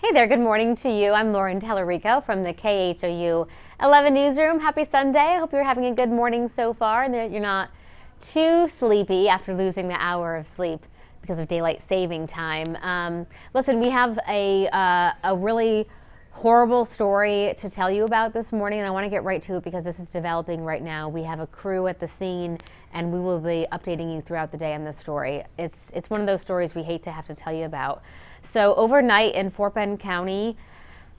Hey there, good morning to you. I'm Lauren Tellerico from the KHOU 11 Newsroom. Happy Sunday. I hope you're having a good morning so far and that you're not too sleepy after losing the hour of sleep because of daylight saving time. Listen, we have a really horrible story to tell you about this morning, and I want to get right to it because this is developing right now. We have a crew at the scene, and we will be updating you throughout the day on this story. It's one of those stories we hate to have to tell you about. So overnight in Fort Bend County,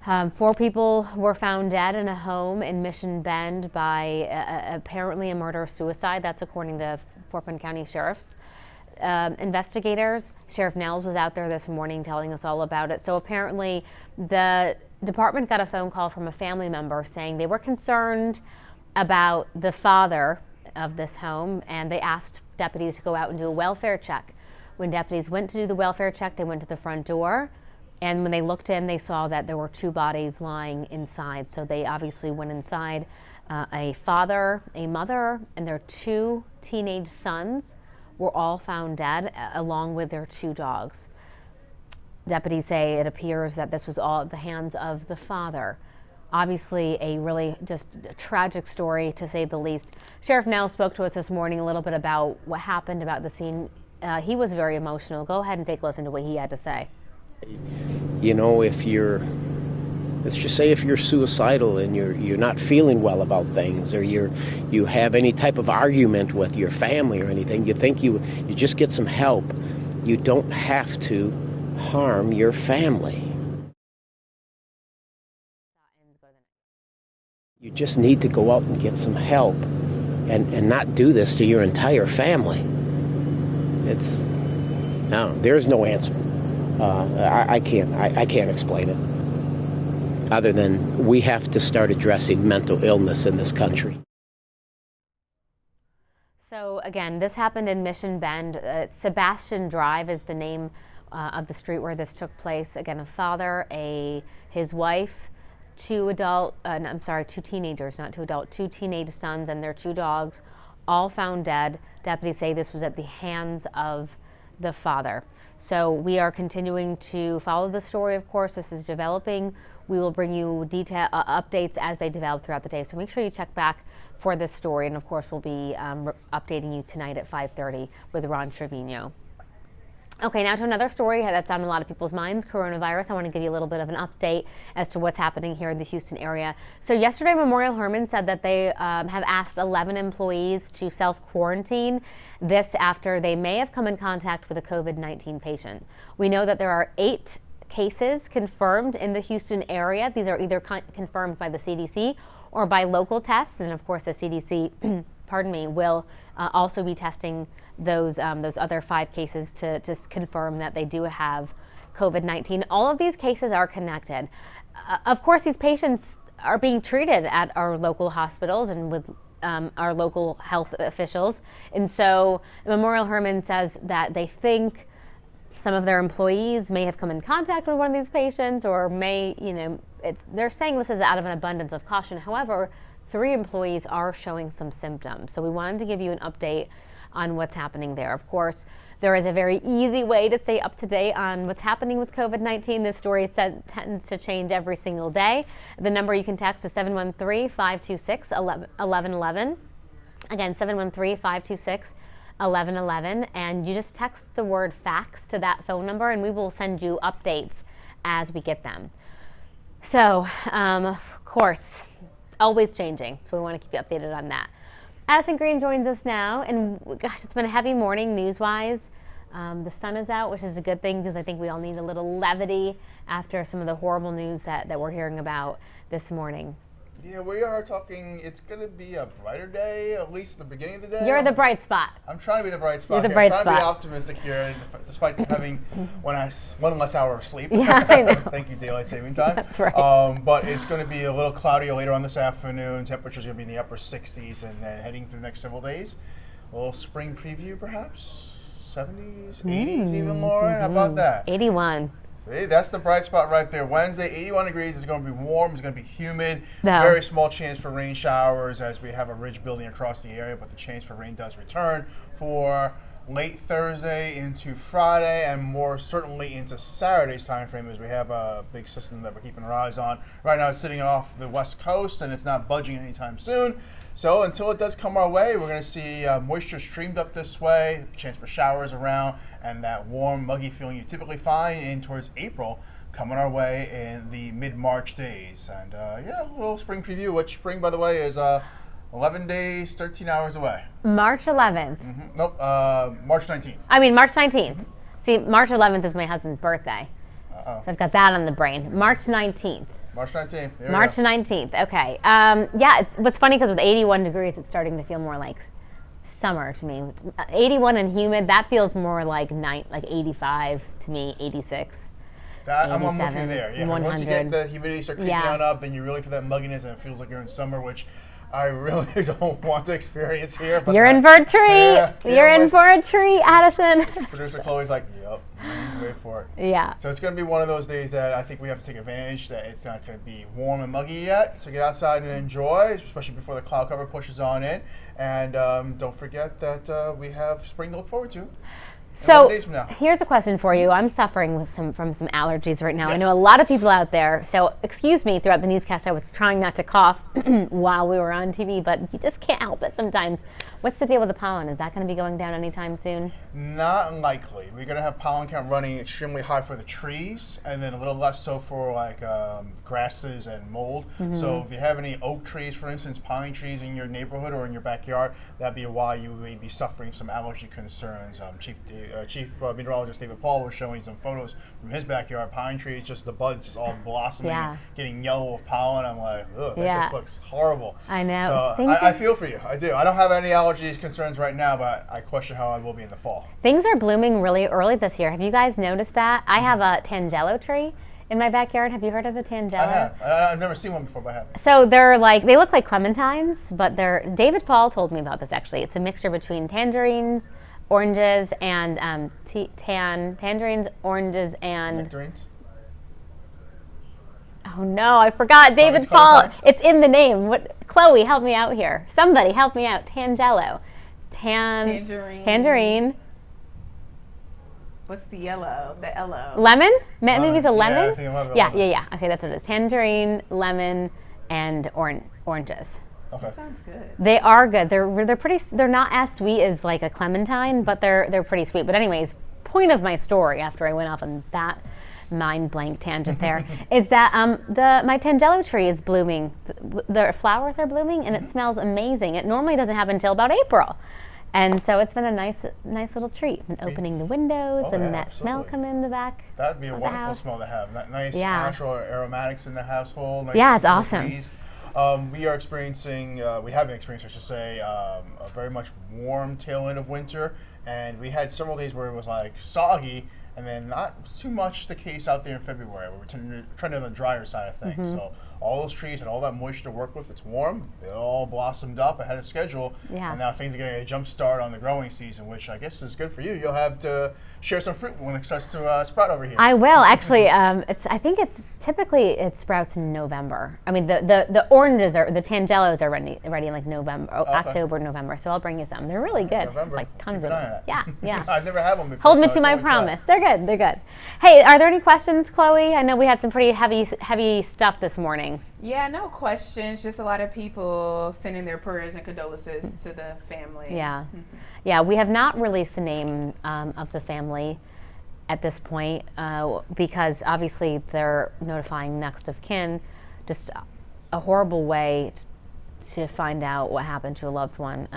4 people were found dead in a home in Mission Bend by apparently a murder-suicide. That's according to Fort Bend County Sheriff's investigators. Sheriff Nels was out there this morning telling us all about it. So apparently the department got a phone call from a family member saying they were concerned about the father of this home, and they asked deputies to go out and do a welfare check. When deputies went to do the welfare check, they went to the front door, and when they looked in, they saw that there were 2 bodies lying inside. So they obviously went inside. A father, a mother, and their 2 teenage sons were all found dead, along with their 2 dogs. Deputies say it appears that this was all at the hands of the father. Obviously, a really just tragic story, to say the least. Sheriff Nell spoke to us this morning a little bit about what happened, about the scene. He was very emotional. Go ahead and take a listen to what he had to say. You know, let's just say if you're suicidal and you're not feeling well about things, or you have any type of argument with your family or anything, you think you just get some help. You don't have to harm your family. You just need to go out and get some help and not do this to your entire family. There's no answer. I can't explain it, other than we have to start addressing mental illness in this country. So again, this happened in Mission Bend. Sebastian Drive is the name of the street where this took place. Again, a father, his wife, 2 teenagers, not 2 adult, 2 teenage sons and their 2 dogs, all found dead. Deputies say this was at the hands of the father. So we are continuing to follow the story. Of course, this is developing. We will bring you updates as they develop throughout the day. So make sure you check back for this story. And of course, we'll be updating you tonight at 5:30 with Ron Trevino. Okay, now to another story that's on a lot of people's minds, coronavirus. I want to give you a little bit of an update as to what's happening here in the Houston area. So yesterday, Memorial Hermann said that they have asked 11 employees to self-quarantine. This after they may have come in contact with a COVID-19 patient. We know that there are 8 cases confirmed in the Houston area. These are either confirmed by the CDC or by local tests. And of course, the CDC, will also be testing those other 5 cases to confirm that they do have COVID-19. All of these cases are connected. Of course, these patients are being treated at our local hospitals and with our local health officials. And so Memorial Hermann says that they think some of their employees may have come in contact with one of these patients, or they're saying this is out of an abundance of caution. However, 3 employees are showing some symptoms. So we wanted to give you an update on what's happening there. Of course, there is a very easy way to stay up to date on what's happening with COVID-19. This story tends to change every single day. The number you can text is 713-526-1111. Again, 713-526-1111. And you just text the word fax to that phone number, and we will send you updates as we get them. So, of course, always changing. So we want to keep you updated on that. Addison Green joins us now, and gosh, it's been a heavy morning news-wise. The sun is out, which is a good thing because I think we all need a little levity after some of the horrible news that we're hearing about this morning. Yeah, we are talking, it's going to be a brighter day, at least the beginning of the day. You're the bright spot. I'm trying to be the bright spot. You're the bright I'm spot. trying to be optimistic here, despite having one less hour of sleep. Yeah, I know. Thank you, daylight saving time. That's right. But it's going to be a little cloudier later on this afternoon. Temperature's going to be in the upper 60s, and then heading through the next several days. A little spring preview, perhaps. 70s, 80s even, Lauren. How about that? 81. See, that's the bright spot right there. Wednesday, 81 degrees. It's going to be warm. It's going to be humid. No. Very small chance for rain showers as we have a ridge building across the area, but the chance for rain does return for late Thursday into Friday, and more certainly into Saturday's time frame, as we have a big system that we're keeping our eyes on. Right now it's sitting off the west coast, and it's not budging anytime soon. So until it does come our way, we're going to see moisture streamed up this way, chance for showers around, and that warm, muggy feeling you typically find in towards April coming our way in the mid-March days. And yeah, a little spring preview, which spring, by the way, is 11 days, 13 hours away. March 11th. Nope, March 19th. I mean, March 19th. See, March 11th is my husband's birthday. So I've got that on the brain. March 19th. March 19th. There March 19th. Okay. Yeah, it was funny because with 81 degrees, it's starting to feel more like summer to me. 81 and humid, that feels more like 85 to me, 86. I'm with you there. Yeah. 100. Once you get the humidity start creeping on up, and you really feel that mugginess, and it feels like you're in summer, which I really don't want to experience here. But you're in for a treat. You're in for a treat, Addison. Producer Chloe's like, yep, wait for it. Yeah. So it's going to be one of those days that I think we have to take advantage that it's not going to be warm and muggy yet. So get outside and enjoy, especially before the cloud cover pushes on in. And don't forget that we have spring to look forward to. So here's a question for you. I'm suffering from some allergies right now. Yes. I know a lot of people out there. So excuse me, throughout the newscast, I was trying not to cough while we were on TV, but you just can't help it sometimes. What's the deal with the pollen? Is that going to be going down anytime soon? Not likely. We're going to have pollen count running extremely high for the trees, and then a little less so for like grasses and mold. So if you have any oak trees, for instance, pine trees in your neighborhood or in your backyard, that'd be why you may be suffering some allergy concerns. Chief Meteorologist David Paul was showing some photos from his backyard. Pine trees, just the buds just all blossoming, getting yellow with pollen. I'm like, ugh, that just looks horrible. I know. So I feel for you. I do. I don't have any allergies concerns right now, but I question how I will be in the fall. Things are blooming really early this year. Have you guys noticed that? I have a tangelo tree in my backyard. Have you heard of the tangelo? I have. I've never seen one before, but I have. So they look like clementines, but David Paul told me about this actually. It's a mixture between tangerines, oranges, and tangerines, oranges, and nectarines. Oh no, I forgot. David Paul. It's in the name. What? Chloe, help me out here. Somebody help me out. Tangelo. Tangerine. What's the yellow? The yellow. Lemon? Maybe it's a lemon? Yeah, I think it might be lemon. Yeah. Okay, that's what it is. Tangerine, lemon, and oranges. Okay. That sounds good. They are good. They're pretty. They're not as sweet as like a clementine, but they're pretty sweet. But anyways, point of my story after I went off on that mind blank tangent there is that my tangelo tree is blooming. The flowers are blooming, and it smells amazing. It normally doesn't happen until about April. And so it's been a nice little treat. And opening the windows and that smell come in the back. That'd be a wonderful smell to have. Nice natural aromatics in the household. Nice it's awesome. We have been experiencing, I should say, a very much warm tail end of winter. And we had several days where it was like soggy, and then not too much the case out there in February, where we're trending on the drier side of things. So all those trees had all that moisture to work with. It's warm. They all blossomed up ahead of schedule. Yeah. And now things are getting a jump start on the growing season, which I guess is good for you. You'll have to share some fruit when it starts to sprout over here. I will. Actually, I think it's typically it sprouts in November. I mean, the oranges the tangelos are ready in like November, October, November. So I'll bring you some. They're really good. November. Like tons of them. Yeah. I've never had one before. Hold me to my promise. They're good. Hey, are there any questions, Chloe? I know we had some pretty heavy stuff this morning. Yeah, no questions. Just a lot of people sending their prayers and condolences to the family. Yeah. We have not released the name of the family at this point because obviously they're notifying next of kin. Just a horrible way to find out what happened to a loved one.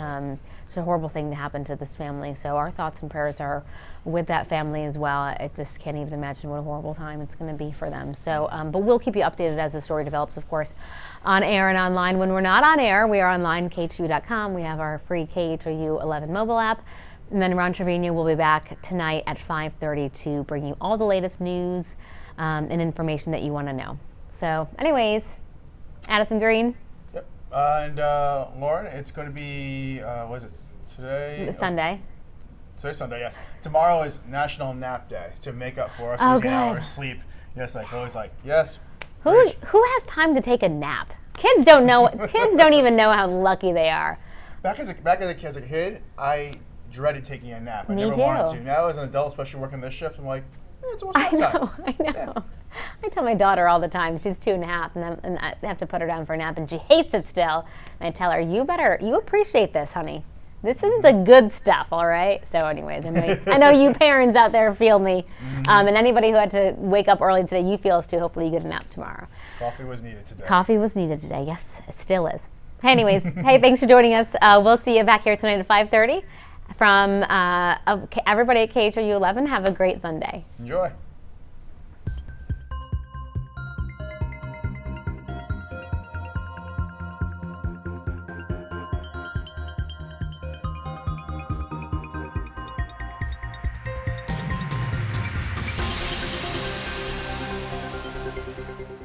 It's a horrible thing to happen to this family. So our thoughts and prayers are with that family as well. I just can't even imagine what a horrible time it's going to be for them. So, but we'll keep you updated as the story develops, of course, on air and online. When we're not on air, we are online, KHU.com. We have our free KHOU 11 mobile app. And then Ron Trevino will be back tonight at 5:30 to bring you all the latest news and information that you want to know. So anyways, Addison Green. And Lauren, it's going to be, what is it, today? Sunday. Today's Sunday, yes. Tomorrow is National Nap Day to make up for us losing hours sleep. Yes, like always, like, yes. Who has time to take a nap? Kids don't know. Kids don't even know how lucky they are. Back as a kid, I dreaded taking a nap. I Me never too. wanted to. Now as an adult, especially working this shift, I'm like, it's almost I nap time. know, I know. Yeah. I tell my daughter all the time, she's 2.5, and I have to put her down for a nap, and she hates it still. And I tell her, you appreciate this, honey. This is the good stuff, all right? So anyways, I know you parents out there feel me. And anybody who had to wake up early today, you feel us too. Hopefully you get a nap tomorrow. Coffee was needed today. Coffee was needed today, yes, it still is. Anyways, hey, thanks for joining us. We'll see you back here tonight at 5:30. From everybody at KHOU 11, have a great Sunday. Enjoy.